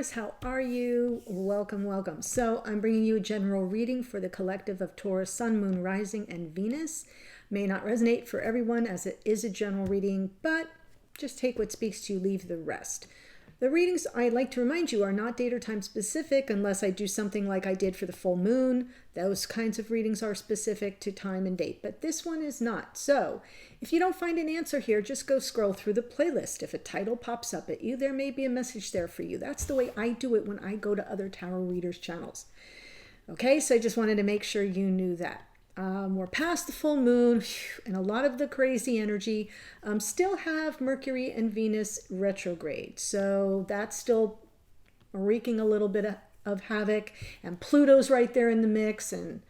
Taurus, how are you? Welcome, welcome. So I'm bringing you a general reading for the collective of Taurus, Sun, Moon, Rising, and Venus. May not resonate for everyone as it is a general reading, but just take what speaks to you, leave the rest. The readings, I'd like to remind you, are not date or time specific unless I do something like I did for the full moon. Those kinds of readings are specific to time and date, but this one is not. So if you don't find an answer here, just go scroll through the playlist. If a title pops up at you, there may be a message there for you. That's the way I do it when I go to other tarot readers' channels. Okay, so I just wanted to make sure you knew that. We're past the full moon, and a lot of the crazy energy still have Mercury and Venus retrograde. So that's still wreaking a little bit of havoc, and Pluto's right there in the mix. And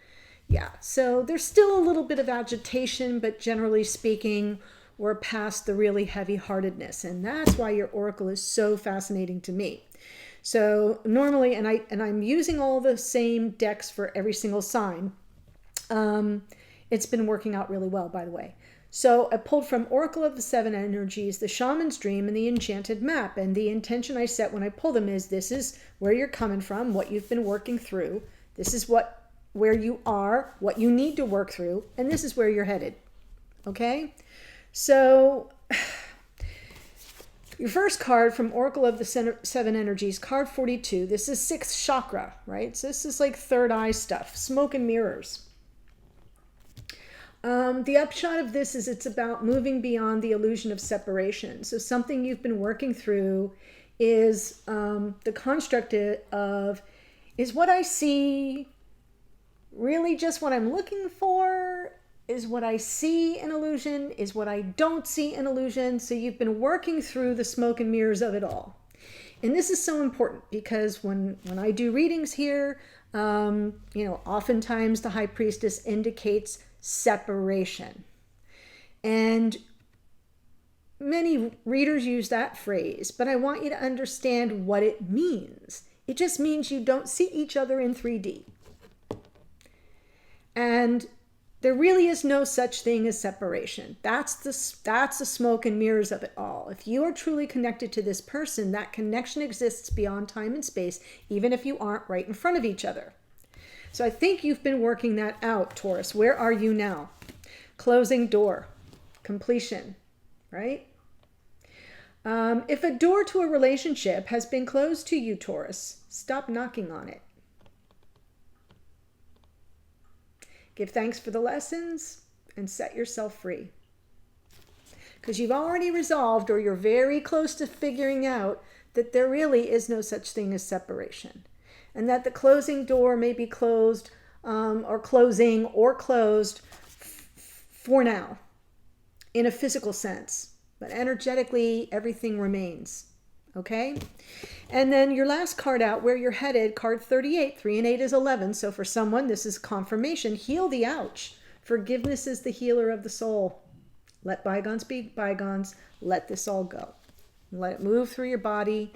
yeah, so there's still a little bit of agitation, but generally speaking, we're past the really heavy-heartedness. And that's why your oracle is so fascinating to me. So normally, and I'm using all the same decks for every single sign. It's been working out really well, by the way. So I pulled from Oracle of the Seven Energies, the Shaman's Dream, and the Enchanted Map. And the intention I set when I pull them is this is where you're coming from, what you've been working through. This is where you are, what you need to work through, and this is where you're headed. Okay? So your first card from Oracle of the Seven Energies, card 42. This is 6th chakra, right? So this is like third eye stuff, smoke and mirrors. The upshot of this is it's about moving beyond the illusion of separation. So something you've been working through is the construct of, is what I see really just what I'm looking for? Is what I see an illusion? Is what I don't see an illusion? So you've been working through the smoke and mirrors of it all. And this is so important because when I do readings here, oftentimes the High Priestess indicates separation. And many readers use that phrase, but I want you to understand what it means. It just means you don't see each other in 3D. And there really is no such thing as separation. That's the smoke and mirrors of it all. If you are truly connected to this person, that connection exists beyond time and space, even if you aren't right in front of each other. So I think you've been working that out, Taurus. Where are you now? Closing door, completion, right? If a door to a relationship has been closed to you, Taurus, stop knocking on it. Give thanks for the lessons and set yourself free. Because you've already resolved, or you're very close to figuring out, that there really is no such thing as separation. And that the closing door may be closed or closing or closed for now in a physical sense. But energetically, everything remains. Okay? And then your last card out, where you're headed, card 38. 3 and 8 is 11. So for someone, this is confirmation. Heal the ouch. Forgiveness is the healer of the soul. Let bygones be bygones. Let this all go. Let it move through your body.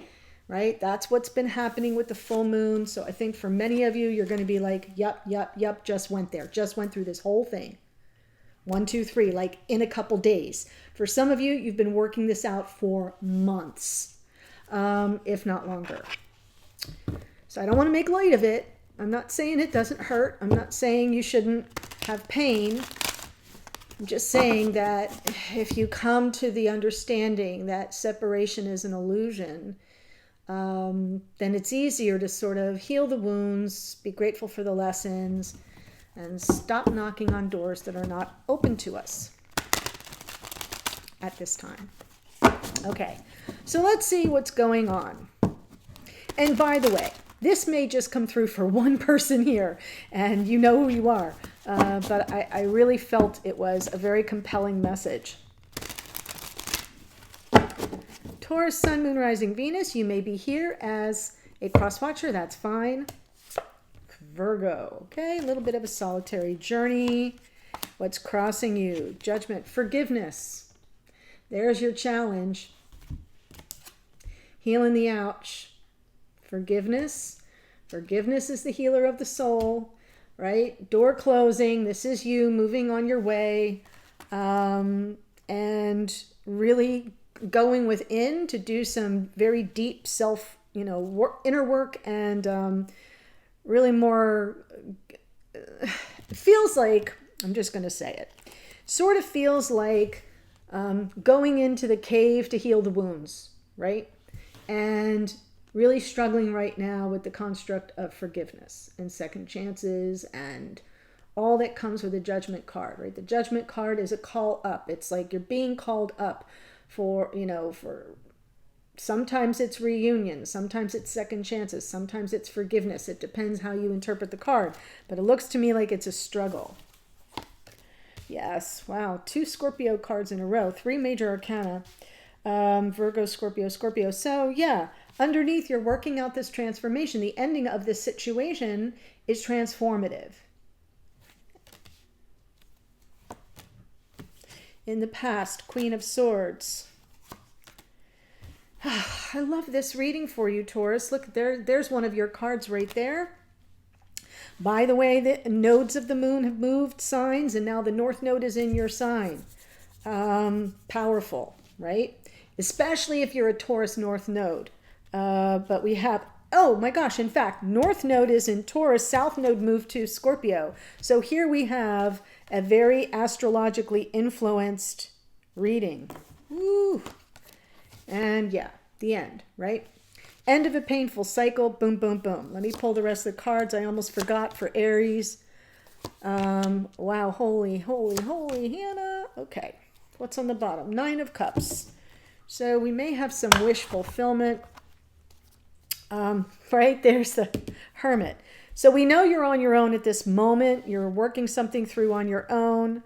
Right? That's what's been happening with the full moon. So I think for many of you, you're going to be like, yep, just went there. Just went through this whole thing. 1, 2, 3, like in a couple days. For some of you, you've been working this out for months, if not longer. So I don't want to make light of it. I'm not saying it doesn't hurt. I'm not saying you shouldn't have pain. I'm just saying that if you come to the understanding that separation is an illusion, then it's easier to sort of heal the wounds, be grateful for the lessons, and stop knocking on doors that are not open to us at this time. Okay, so let's see what's going on. And by the way, this may just come through for one person here, and you know who you are, but I really felt it was a very compelling message. Taurus, Sun, Moon, Rising, Venus, you may be here as a cross-watcher. That's fine. Virgo, okay, a little bit of a solitary journey. What's crossing you? Judgment, forgiveness. There's your challenge. Healing the ouch. Forgiveness. Forgiveness is the healer of the soul, right? Door closing. This is you moving on your way. And really going within to do some very deep self inner work and really more, feels like, I'm just going to say it, sort of feels like going into the cave to heal the wounds, right? And really struggling right now with the construct of forgiveness and second chances and all that comes with the Judgment card, right? The Judgment card is a call up. It's like you're being called up for, for sometimes it's reunion, sometimes it's second chances, sometimes it's forgiveness. It depends how you interpret the card, but it looks to me like it's a struggle. Yes, wow, 2 Scorpio cards in a row, 3 major arcana, Virgo, Scorpio, Scorpio. So yeah, underneath you're working out this transformation. The ending of this situation is transformative. In the past, Queen of Swords. I love this reading for you, Taurus. Look, there's one of your cards right there. By the way, the nodes of the moon have moved signs, and now the north node is in your sign. Powerful, right? Especially if you're a Taurus north node. But we have, oh my gosh, in fact, north node is in Taurus, south node moved to Scorpio. So here we have a very astrologically influenced reading. Woo! And yeah, the end, right? End of a painful cycle, boom, boom, boom. Let me pull the rest of the cards. I almost forgot for Aries. Wow, holy, holy, holy Hannah. Okay, what's on the bottom? 9 of Cups. So we may have some wish fulfillment. Right, there's the Hermit. So we know you're on your own at this moment. You're working something through on your own.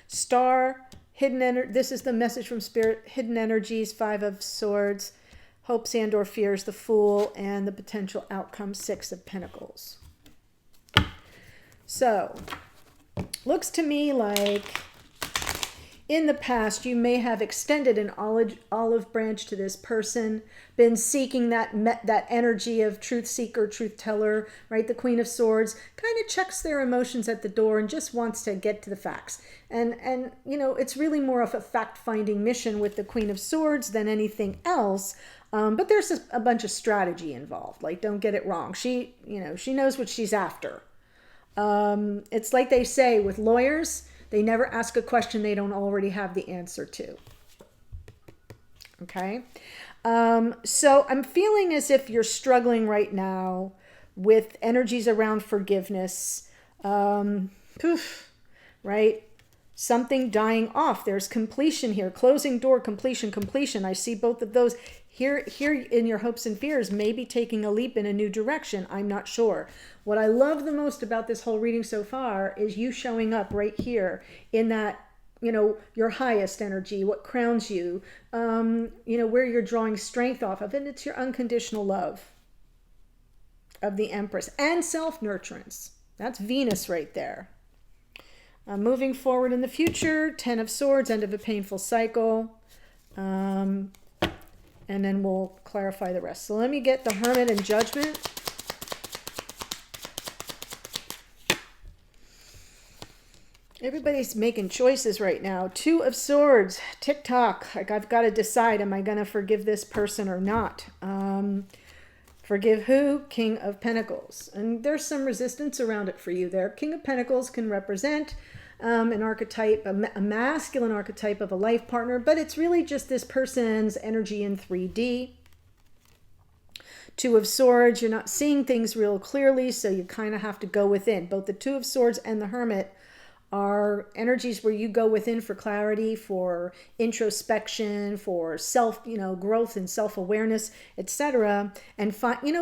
Star, hidden energy. This is the message from Spirit. Hidden energies, 5 of Swords, hopes and or fears, the Fool, and the potential outcome, 6 of Pentacles. So, looks to me like in the past, you may have extended an olive branch to this person, been seeking that energy of truth seeker, truth teller, right? The Queen of Swords kind of checks their emotions at the door and just wants to get to the facts. And it's really more of a fact-finding mission with the Queen of Swords than anything else. But there's a bunch of strategy involved. Like, don't get it wrong. She knows what she's after. It's like they say with lawyers, they never ask a question they don't already have the answer to. Okay? So I'm feeling as if you're struggling right now with energies around forgiveness. Right? Something dying off. There's completion here. Closing door, completion, completion. I see both of those. Here in your hopes and fears, maybe taking a leap in a new direction. I'm not sure. What I love the most about this whole reading so far is you showing up right here in that, your highest energy, what crowns you, where you're drawing strength off of. And it's your unconditional love of the Empress and self-nurturance. That's Venus right there. Moving forward in the future, 10 of Swords, end of a painful cycle. And then we'll clarify the rest. So let me get the Hermit and Judgment. Everybody's making choices right now. 2 of Swords, tick-tock. Like, I've got to decide, am I going to forgive this person or not? Forgive who? King of Pentacles. And there's some resistance around it for you there. King of Pentacles can represent an archetype, a masculine archetype of a life partner, but it's really just this person's energy in 3D. 2 of Swords, you're not seeing things real clearly, so you kind of have to go within. Both the 2 of Swords and the Hermit are energies where you go within for clarity, for introspection, for self, growth and self-awareness, etc. And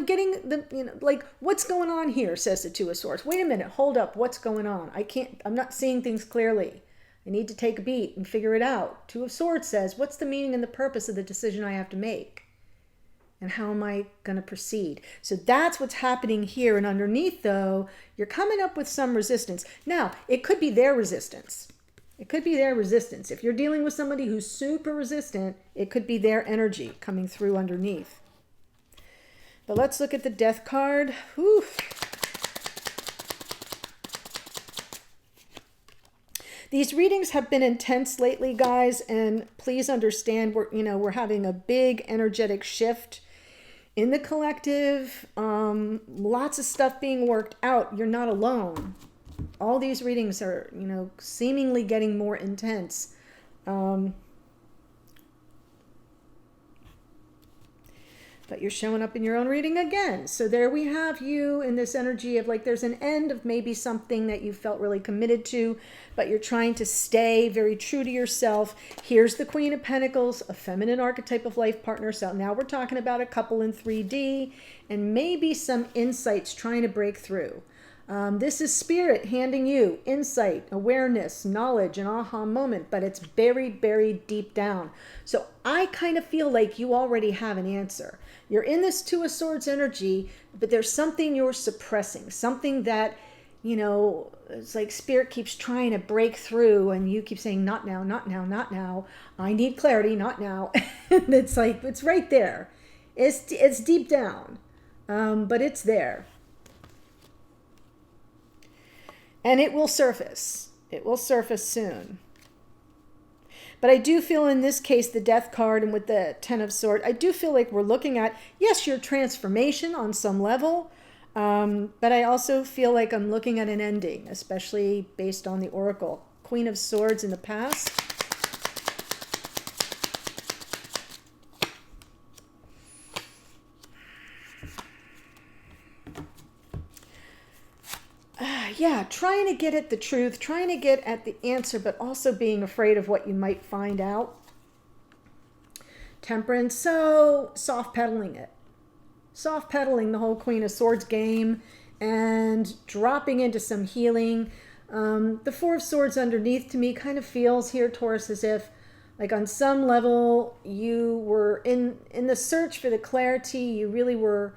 getting the, like, what's going on here, says the 2 of Swords. Wait a minute, hold up, what's going on? I'm not seeing things clearly. I need to take a beat and figure it out. 2 of Swords says, what's the meaning and the purpose of the decision I have to make? And how am I going to proceed? So that's what's happening here. And underneath, though, you're coming up with some resistance. Now, it could be their resistance. It could be their resistance. If you're dealing with somebody who's super resistant, it could be their energy coming through underneath. But let's look at the Death card. Whew. These readings have been intense lately, guys, and please understand we're having a big energetic shift in the collective. Lots of stuff being worked out. You're not alone. All these readings are, seemingly getting more intense. But you're showing up in your own reading again. So there we have you in this energy of like there's an end of maybe something that you felt really committed to, but you're trying to stay very true to yourself. Here's the Queen of Pentacles, a feminine archetype of life partner. So now we're talking about a couple in 3D and maybe some insights trying to break through. This is spirit handing you insight, awareness, knowledge, an aha moment, but it's buried, buried deep down. So I kind of feel like you already have an answer. You're in this Two of Swords energy, but there's something you're suppressing, something that, it's like spirit keeps trying to break through and you keep saying, not now, not now, not now. I need clarity, not now. And it's like, it's right there. It's deep down, but it's there. And it will surface. It will surface soon. But I do feel in this case, the Death card and with the Ten of Swords, I do feel like we're looking at, yes, your transformation on some level. But I also feel like I'm looking at an ending, especially based on the Oracle. Queen of Swords in the past. Yeah, trying to get at the truth, trying to get at the answer, but also being afraid of what you might find out. Temperance, so soft pedaling it. Soft pedaling the whole Queen of Swords game and dropping into some healing. The Four of Swords underneath to me kind of feels here, Taurus, as if like on some level you were in the search for the clarity. You really were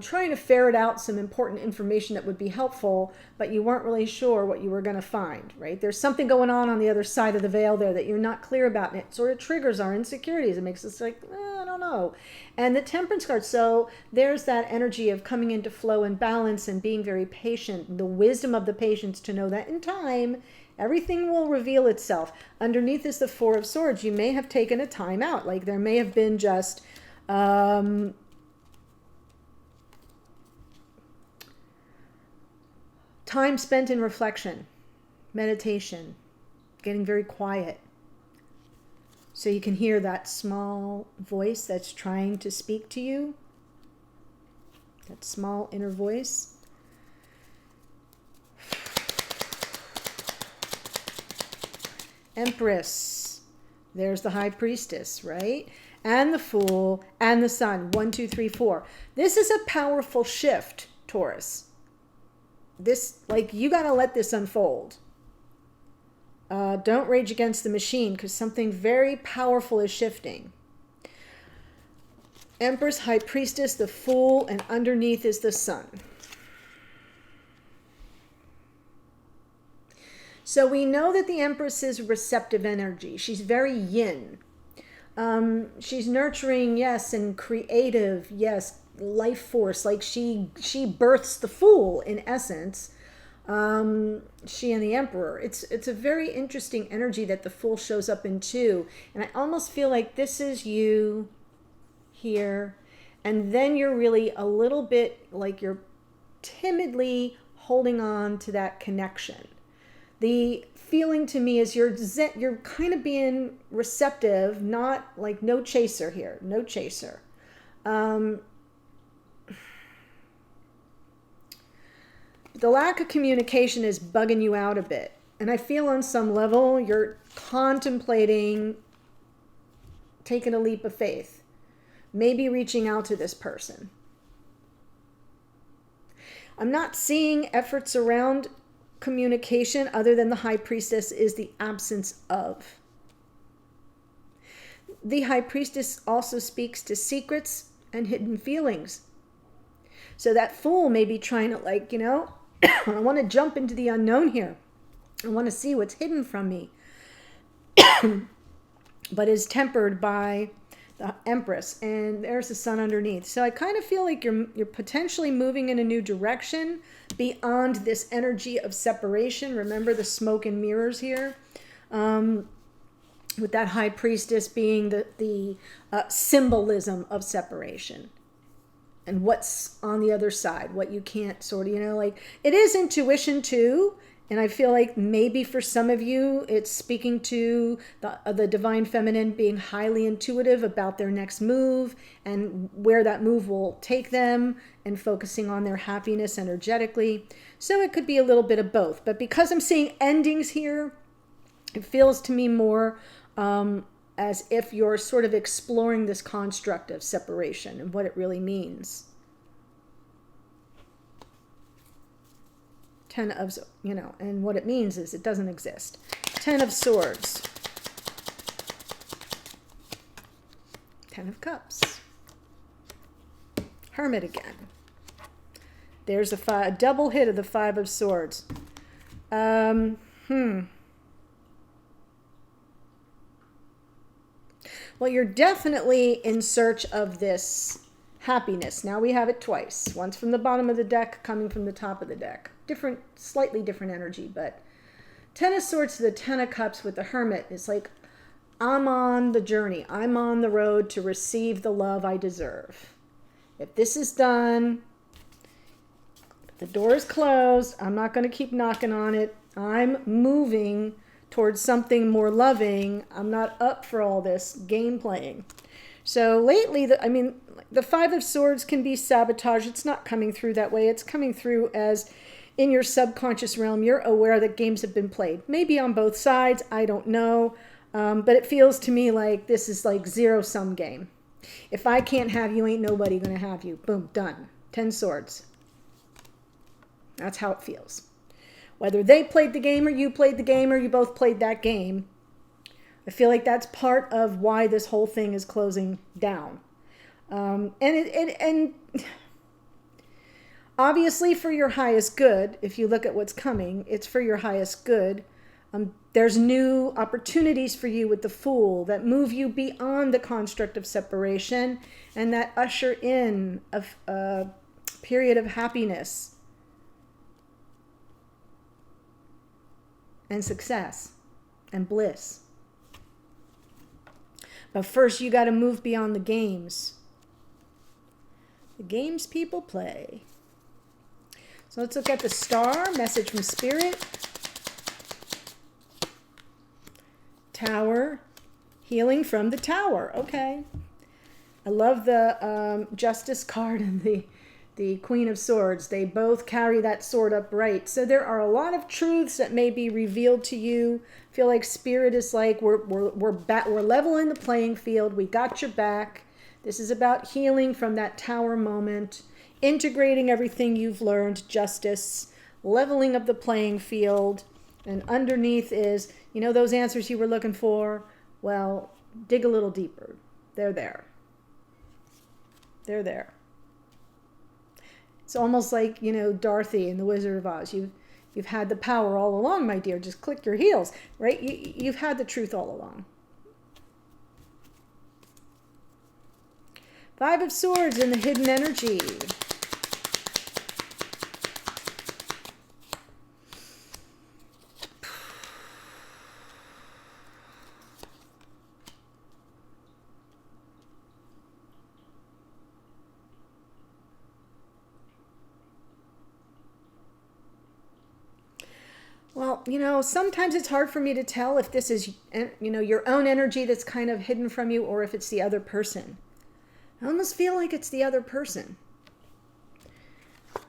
trying to ferret out some important information that would be helpful, but you weren't really sure what you were going to find, right? There's something going on the other side of the veil there that you're not clear about, and it sort of triggers our insecurities. It makes us like, I don't know. And the Temperance card, so there's that energy of coming into flow and balance and being very patient, the wisdom of the patience to know that in time, everything will reveal itself. Underneath is the Four of Swords. You may have taken a time out, like there may have been just time spent in reflection, meditation, getting very quiet. So you can hear that small voice that's trying to speak to you, that small inner voice. Empress, there's the High Priestess, right? And the Fool and the Sun, 1, 2, 3, 4. This is a powerful shift, Taurus. This, like, you got to let this unfold. Don't rage against the machine because something very powerful is shifting. Empress, High Priestess, the Fool, and underneath is the Sun. So we know that the Empress is receptive energy. She's very yin. She's nurturing, yes, and creative, yes, life force. Like she births the Fool in essence. She and the Emperor. It's a very interesting energy that the Fool shows up in too. And I almost feel like this is you here, and then you're really a little bit like you're timidly holding on to that connection. The feeling to me is you're kind of being receptive, not like no chaser here, no chaser. The lack of communication is bugging you out a bit. And I feel on some level you're contemplating taking a leap of faith, maybe reaching out to this person. I'm not seeing efforts around communication other than the High Priestess is the absence of. The High Priestess also speaks to secrets and hidden feelings. So that Fool may be trying to I want to jump into the unknown here. I want to see what's hidden from me. But is tempered by the Empress, and there's the Sun underneath. So I kind of feel like you're potentially moving in a new direction beyond this energy of separation. Remember the smoke and mirrors here, with that High Priestess being the symbolism of separation and what's on the other side, what you can't sort of, like, it is intuition too. And I feel like maybe for some of you, it's speaking to the divine feminine being highly intuitive about their next move and where that move will take them, and focusing on their happiness energetically. So it could be a little bit of both. But because I'm seeing endings here, it feels to me more as if you're sort of exploring this construct of separation and what it really means. 10 of, and what it means is it doesn't exist. 10 of Swords. 10 of Cups. Hermit again. There's a double hit of the 5 of Swords. Well, you're definitely in search of this happiness. Now we have it twice. Once from the bottom of the deck, coming from the top of the deck. Slightly different energy, but 10 of Swords to the 10 of Cups with the Hermit is like, I'm on the journey. I'm on the road to receive the love I deserve. If this is done, the door is closed. I'm not going to keep knocking on it. I'm moving towards something more loving. I'm not up for all this game playing. So lately, the 5 of Swords can be sabotage. It's not coming through that way. It's coming through as, in your subconscious realm, you're aware that games have been played. Maybe on both sides, I don't know. But it feels to me like this is like zero-sum game. If I can't have you, ain't nobody going to have you. Boom, done. 10 Swords. That's how it feels. Whether they played the game or you played the game or you both played that game, I feel like that's part of why this whole thing is closing down. And obviously for your highest good, if you look at what's coming, it's for your highest good. There's new opportunities for you with the Fool that move you beyond the construct of separation and that usher in a period of happiness and success and bliss. But first, you got to move beyond the games. The games people play. So let's look at the Star, message from Spirit. Tower, healing from the Tower. Okay. I love the Justice card and the Queen of Swords. They both carry that sword upright. So there are a lot of truths that may be revealed to you. I feel like Spirit is like, we're leveling the playing field. We got your back. This is about healing from that Tower moment, integrating everything you've learned, Justice, leveling up the playing field. And underneath is, those answers you were looking for? Well, dig a little deeper. They're there. They're there. It's almost like, Dorothy in The Wizard of Oz. You've had the power all along, my dear. Just click your heels, right? You've had the truth all along. 5 of Swords in the hidden energy. Well, sometimes it's hard for me to tell if this is, your own energy that's kind of hidden from you or if it's the other person. I almost feel like it's the other person.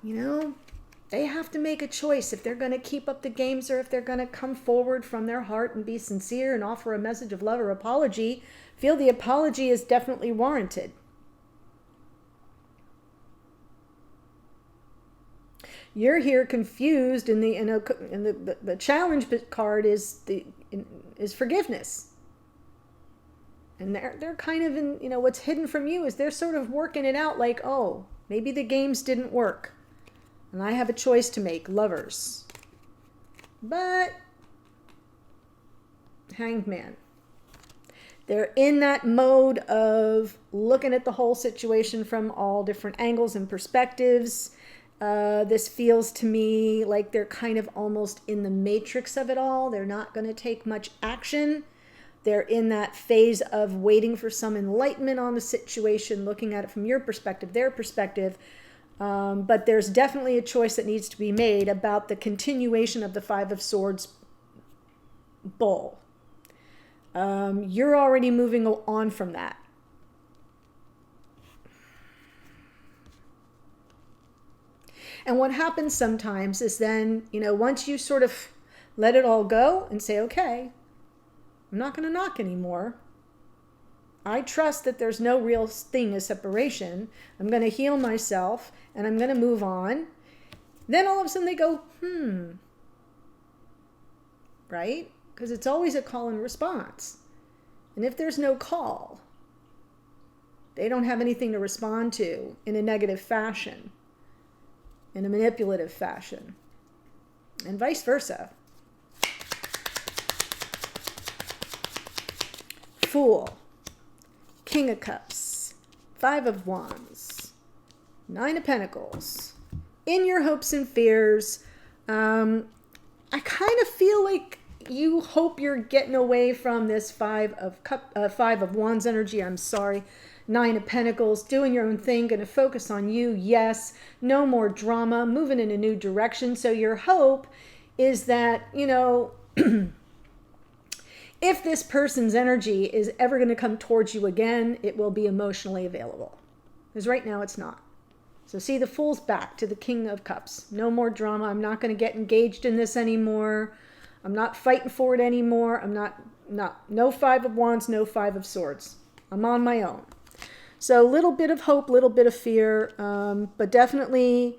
They have to make a choice if they're going to keep up the games or if they're going to come forward from their heart and be sincere and offer a message of love or apology. I feel the apology is definitely warranted. You're here confused, and the challenge card is forgiveness, and they're kind of in what's hidden from you is they're sort of working it out like, oh, maybe the games didn't work, and I have a choice to make, Lovers. But Hanged Man, They're in that mode of looking at the whole situation from all different angles and perspectives. This feels to me like they're kind of almost in the matrix of it all. They're not going to take much action. They're in that phase of waiting for some enlightenment on the situation, looking at it from your perspective, their perspective. But there's definitely a choice that needs to be made about the continuation of the Five of Swords bull. You're already moving on from that. And what happens sometimes is then, once you sort of let it all go and say, okay, I'm not going to knock anymore. I trust that there's no real thing as separation. I'm going to heal myself and I'm going to move on. Then all of a sudden they go, right? Because it's always a call and response. And if there's no call, they don't have anything to respond to in a negative fashion, in a manipulative fashion, and vice versa. Fool, King of Cups, Five of Wands, Nine of Pentacles. In your hopes and fears, I kind of feel like you hope you're getting away from this Five of Wands energy. I'm sorry. Nine of Pentacles, doing your own thing, going to focus on you. Yes, no more drama, moving in a new direction. So your hope is that, if this person's energy is ever going to come towards you again, it will be emotionally available. Because right now it's not. So see, the Fool's back to the King of Cups. No more drama. I'm not going to get engaged in this anymore. I'm not fighting for it anymore. No Five of Wands, no Five of Swords. I'm on my own. So a little bit of hope, little bit of fear, but definitely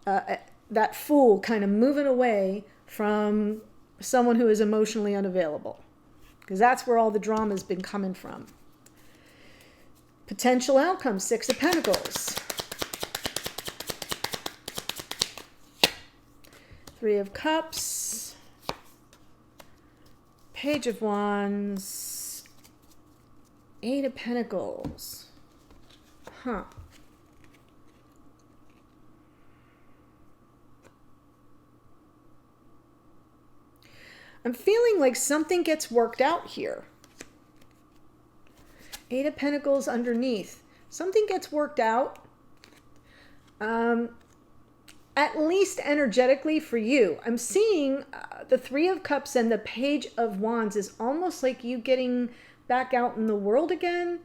that Fool kind of moving away from someone who is emotionally unavailable. Because that's where all the drama has been coming from. Potential outcome, Six of Pentacles. Three of Cups. Page of Wands. Eight of Pentacles. Huh. I'm feeling like something gets worked out here. Eight of Pentacles underneath. Something gets worked out. At least energetically for you. I'm seeing the Three of Cups and the Page of Wands is almost like you getting back out in the world again.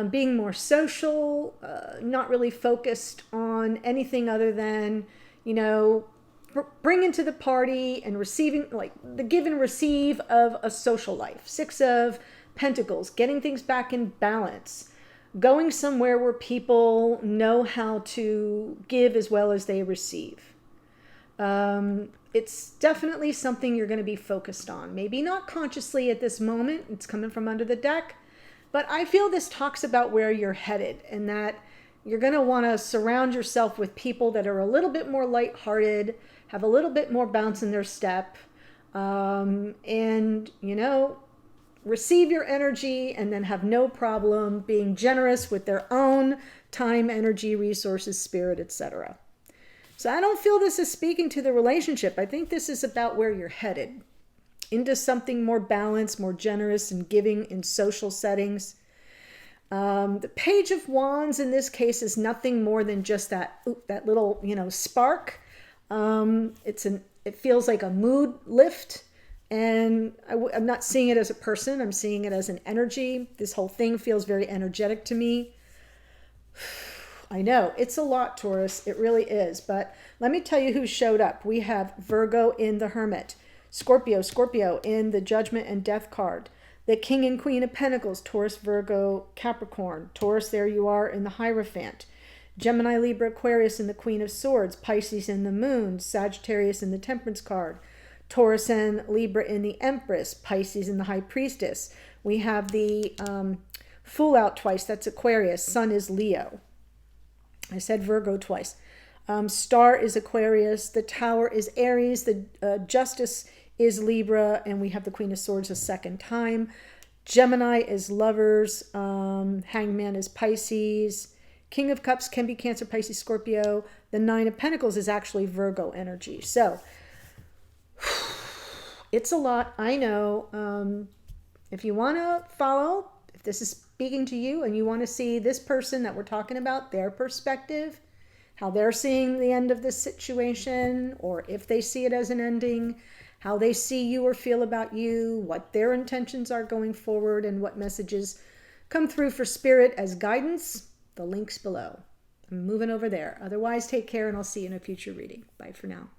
Being more social, not really focused on anything other than, bringing to the party and receiving, like the give and receive of a social life. Six of Pentacles, getting things back in balance, going somewhere where people know how to give as well as they receive. It's definitely something you're going to be focused on. Maybe not consciously at this moment. It's coming from under the deck. But I feel this talks about where you're headed and that you're going to want to surround yourself with people that are a little bit more lighthearted, have a little bit more bounce in their step, and, receive your energy and then have no problem being generous with their own time, energy, resources, spirit, etc. So I don't feel this is speaking to the relationship. I think this is about where you're headed. Into something more balanced, more generous and giving in social settings. The Page of Wands in this case is nothing more than just that little, spark. It feels like a mood lift, and I'm not seeing it as a person. I'm seeing it as an energy. This whole thing feels very energetic to me. I know it's a lot, Taurus. It really is. But let me tell you who showed up. We have Virgo in the Hermit. Scorpio in the Judgment and Death card. The King and Queen of Pentacles, Taurus, Virgo, Capricorn. Taurus, there you are in the Hierophant. Gemini, Libra, Aquarius in the Queen of Swords. Pisces in the Moon. Sagittarius in the Temperance card. Taurus and Libra in the Empress. Pisces in the High Priestess. We have the Fool out twice. That's Aquarius. Sun is Leo. I said Virgo twice. Star is Aquarius. The Tower is Aries. The Justice is Libra, and we have the Queen of Swords a second time. Gemini is lovers. Hangman is Pisces. King of Cups can be Cancer, Pisces, Scorpio. The Nine of Pentacles is actually Virgo energy. So it's a lot, I know. If you want to follow, if this is speaking to you and you want to see this person that we're talking about, their perspective, how they're seeing the end of this situation, or if they see it as an ending, how they see you or feel about you, what their intentions are going forward, and what messages come through for spirit as guidance, the link's below. I'm moving over there. Otherwise, take care and I'll see you in a future reading. Bye for now.